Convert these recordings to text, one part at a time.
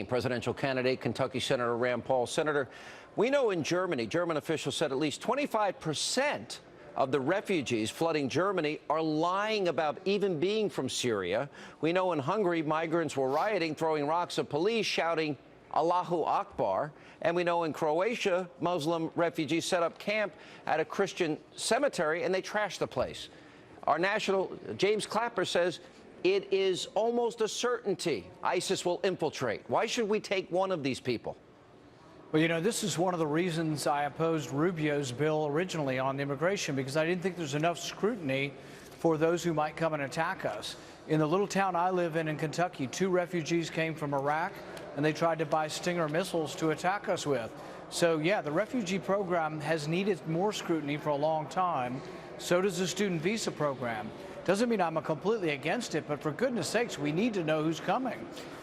Presidential candidate, Kentucky Senator Rand Paul. Senator, we know in Germany, German officials said at least 25% of the refugees flooding Germany are lying about even being from Syria. We know in Hungary, migrants were rioting, throwing rocks at police, shouting Allahu Akbar. And we know in Croatia, Muslim refugees set up camp at a Christian cemetery and they trashed the place. Our national, James Clapper, says it is almost a certainty ISIS will infiltrate. Why should we take one of these people? Well, you know, this is one of the reasons I opposed Rubio's bill originally on immigration, because I didn't think there's enough scrutiny for those who might come and attack us. In the little town I live in Kentucky, 2 refugees came from Iraq, and they tried to buy Stinger missiles to attack us with. So, yeah, the refugee program has needed more scrutiny for a long time. So does the student visa program. Doesn't mean I'm completely against it, but for goodness sakes, we need to know who's coming.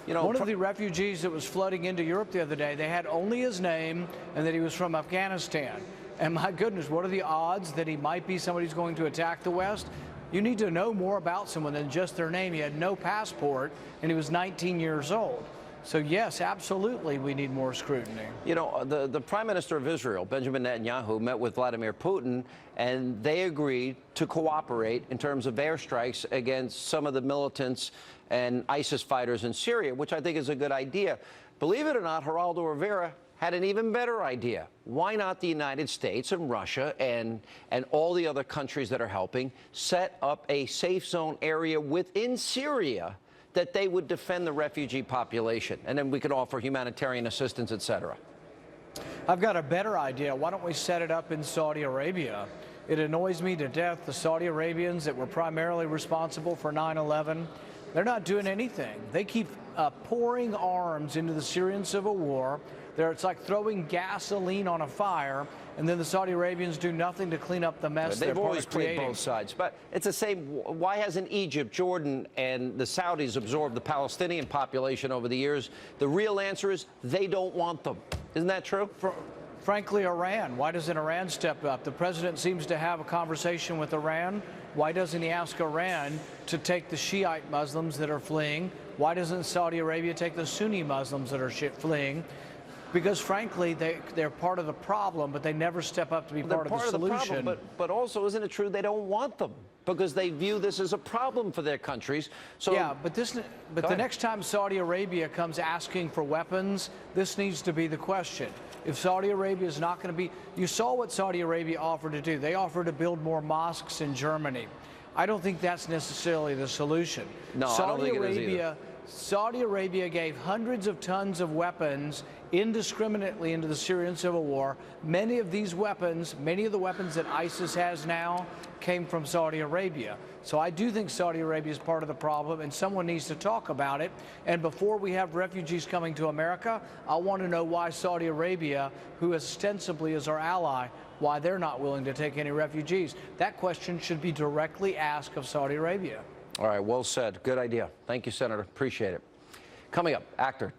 You know, one of the refugees that was flooding into Europe the other day, they had only his name and that he was from Afghanistan. And my goodness, what are the odds that he might be somebody who's going to attack the West? You need to know more about someone than just their name. He had no passport, and he was 19 years old. So, yes, absolutely, we need more scrutiny. You know, the Prime Minister of Israel, Benjamin Netanyahu, met with Vladimir Putin, and they agreed to cooperate in terms of airstrikes against some of the militants and ISIS fighters in Syria, which I think is a good idea. Believe it or not, Geraldo Rivera had an even better idea. Why not the United States and Russia and all the other countries that are helping set up a safe zone area within Syria that they would defend the refugee population, and then we could offer humanitarian assistance, etc. I've got a better idea. Why don't we set it up in Saudi Arabia? It annoys me to death, the Saudi Arabians that were primarily responsible for 9/11, they're not doing anything. They keep pouring arms into the Syrian civil war. It's like throwing gasoline on a fire, and then the Saudi Arabians do nothing to clean up the mess They've always played both sides. But it's the same. Why hasn't Egypt, Jordan, and the Saudis absorbed the Palestinian population over the years? The real answer is they don't want them. Isn't that true? Frankly, Iran. Why doesn't Iran step up? The president seems to have a conversation with Iran. Why doesn't he ask Iran to take the Shiite Muslims that are fleeing? Why doesn't Saudi Arabia take the Sunni Muslims that are fleeing? Because, frankly, they're part of the problem, but they never step up to be part of the solution. But also, isn't it true they don't want them because they view this as a problem for their countries? So yeah, but the next time Saudi Arabia comes asking for weapons, this needs to be the question. If Saudi Arabia is not going to be, you saw what Saudi Arabia offered to do. They offered to build more mosques in Germany. I don't think that's necessarily the solution. No, I don't think it is either. Saudi Arabia gave hundreds of tons of weapons indiscriminately into the Syrian civil war. Many of these weapons, many of the weapons that ISIS has now, came from Saudi Arabia. So I do think Saudi Arabia is part of the problem, and someone needs to talk about it. And before we have refugees coming to America, I want to know why Saudi Arabia, who ostensibly is our ally, why they're not willing to take any refugees. That question should be directly asked of Saudi Arabia. All right, well said. Good idea. Thank you, Senator. Appreciate it. Coming up, actor